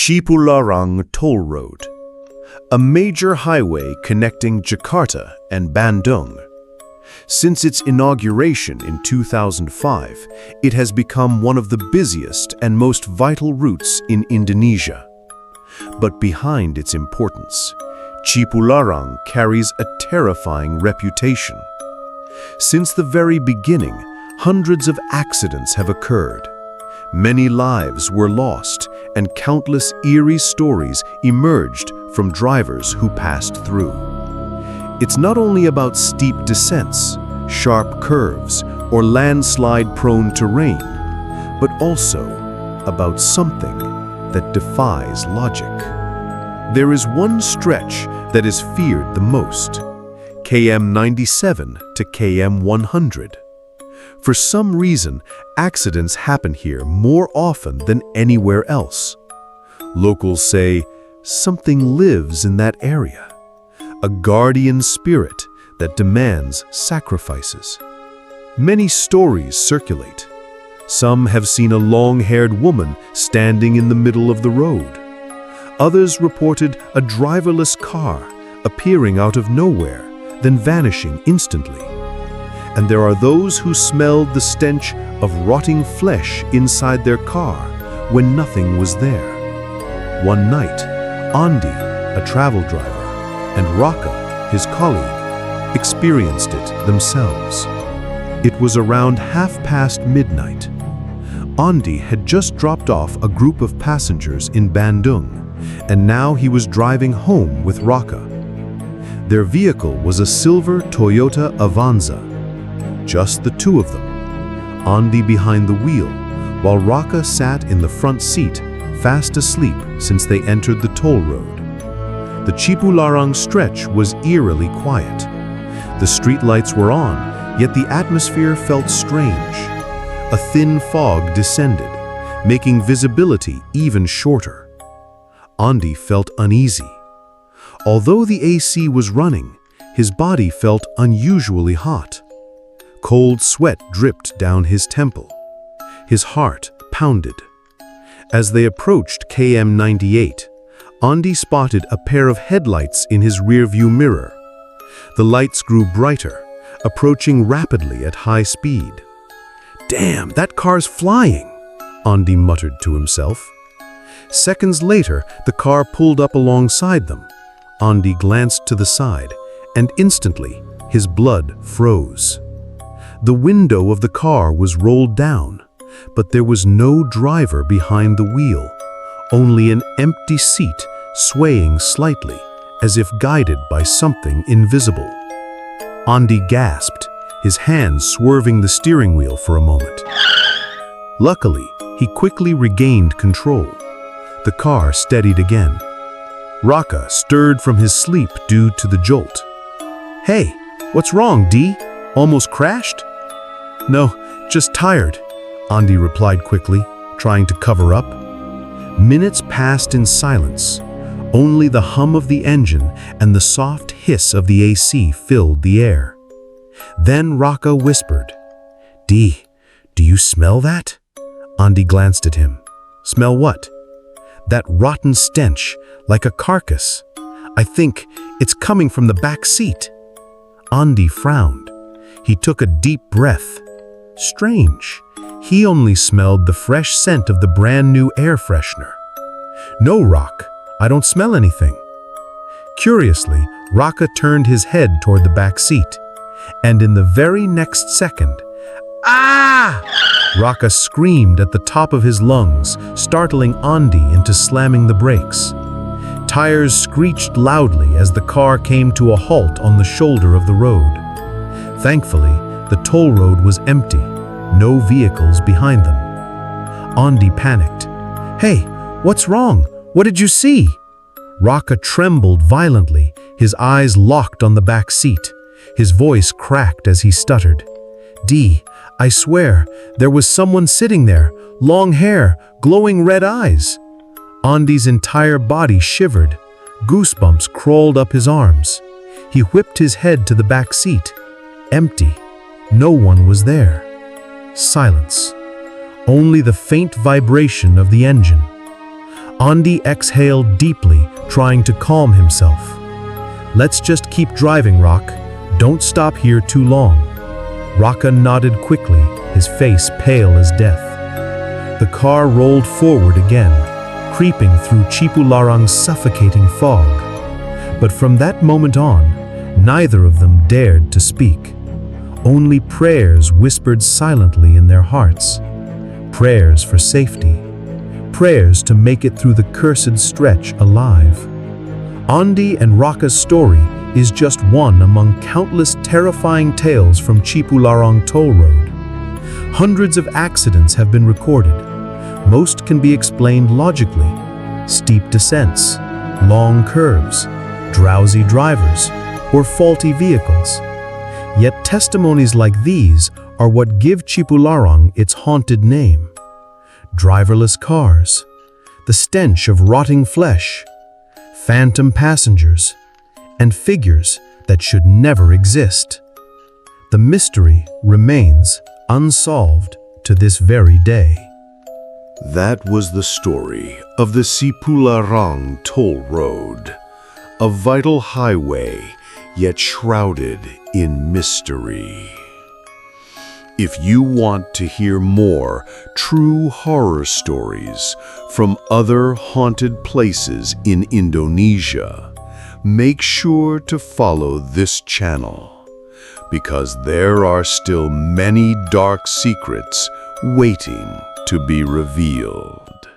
Cipularang Toll Road, a major highway connecting Jakarta and Bandung. Since its inauguration in 2005, it has become one of the busiest and most vital routes in Indonesia. But behind its importance, Cipularang carries a terrifying reputation. Since the very beginning, hundreds of accidents have occurred. Many lives were lost, and countless eerie stories emerged from drivers who passed through. It's not only about steep descents, sharp curves, or landslide-prone terrain, but also about something that defies logic. There is one stretch that is feared the most, km 97 to km 100. For some reason, accidents happen here more often than anywhere else. Locals say something lives in that area, a guardian spirit that demands sacrifices. Many stories circulate. Some have seen a long-haired woman standing in the middle of the road. Others reported a driverless car appearing out of nowhere, then vanishing instantly. And there are those who smelled the stench of rotting flesh inside their car when nothing was there. One night, Andi, a travel driver, and Raka, his colleague, experienced it themselves. It was around midnight. Andi had just dropped off a group of passengers in Bandung, and now he was driving home with Raka. Their vehicle was a silver Toyota Avanza. Just the two of them, Andi behind the wheel, while Raka sat in the front seat, fast asleep since they entered the toll road. The Cipularang stretch was eerily quiet. The streetlights were on, yet the atmosphere felt strange. A thin fog descended, making visibility even shorter. Andi felt uneasy. Although the AC was running, his body felt unusually hot. Cold sweat dripped down his temple. His heart pounded. As they approached km 98, Andi spotted a pair of headlights in his rearview mirror. The lights grew brighter, approaching rapidly at high speed. "Damn, that car's flying," Andi muttered to himself. Seconds later, the car pulled up alongside them. Andi glanced to the side, and instantly, his blood froze. The window of the car was rolled down, but there was no driver behind the wheel, only an empty seat swaying slightly, as if guided by something invisible. Andi gasped, his hands swerving the steering wheel for a moment. Luckily, he quickly regained control. The car steadied again. Raka stirred from his sleep due to the jolt. "Hey, what's wrong, D? Almost crashed?" "No, just tired," Andi replied quickly, trying to cover up. Minutes passed in silence. Only the hum of the engine and the soft hiss of the AC filled the air. Then Raka whispered, "D, do you smell that?" Andi glanced at him. "Smell what?" "That rotten stench, like a carcass. I think it's coming from the back seat." Andi frowned. He took a deep breath. Strange, he only smelled the fresh scent of the brand new air freshener. "No, Rock, I don't smell anything." Curiously, Raka turned his head toward the back seat, and in the very next second, "Ah!" Raka screamed at the top of his lungs, startling Andi into slamming the brakes. Tires screeched loudly as the car came to a halt on the shoulder of the road. Thankfully, the toll road was empty, no vehicles behind them. Andi panicked. "Hey, what's wrong? What did you see?" Raka trembled violently, his eyes locked on the back seat. His voice cracked as he stuttered. "D, I swear, there was someone sitting there, long hair, glowing red eyes." Andi's entire body shivered. Goosebumps crawled up his arms. He whipped his head to the back seat. Empty. No one was there. Silence. Only the faint vibration of the engine. Andi exhaled deeply, trying to calm himself. "Let's just keep driving, Rock. Don't stop here too long." Raka nodded quickly, his face pale as death. The car rolled forward again, creeping through Cipularang's suffocating fog. But from that moment on, neither of them dared to speak. Only prayers whispered silently in their hearts. Prayers for safety. Prayers to make it through the cursed stretch alive. Andi and Raka's story is just one among countless terrifying tales from Cipularang Toll Road. Hundreds of accidents have been recorded. Most can be explained logically. Steep descents, long curves, drowsy drivers, or faulty vehicles. Yet testimonies like these are what give Cipularang its haunted name. Driverless cars, the stench of rotting flesh, phantom passengers, and figures that should never exist. The mystery remains unsolved to this very day. That was the story of the Cipularang Toll Road, a vital highway yet shrouded in mystery. If you want to hear more true horror stories from other haunted places in Indonesia, make sure to follow this channel, because there are still many dark secrets waiting to be revealed.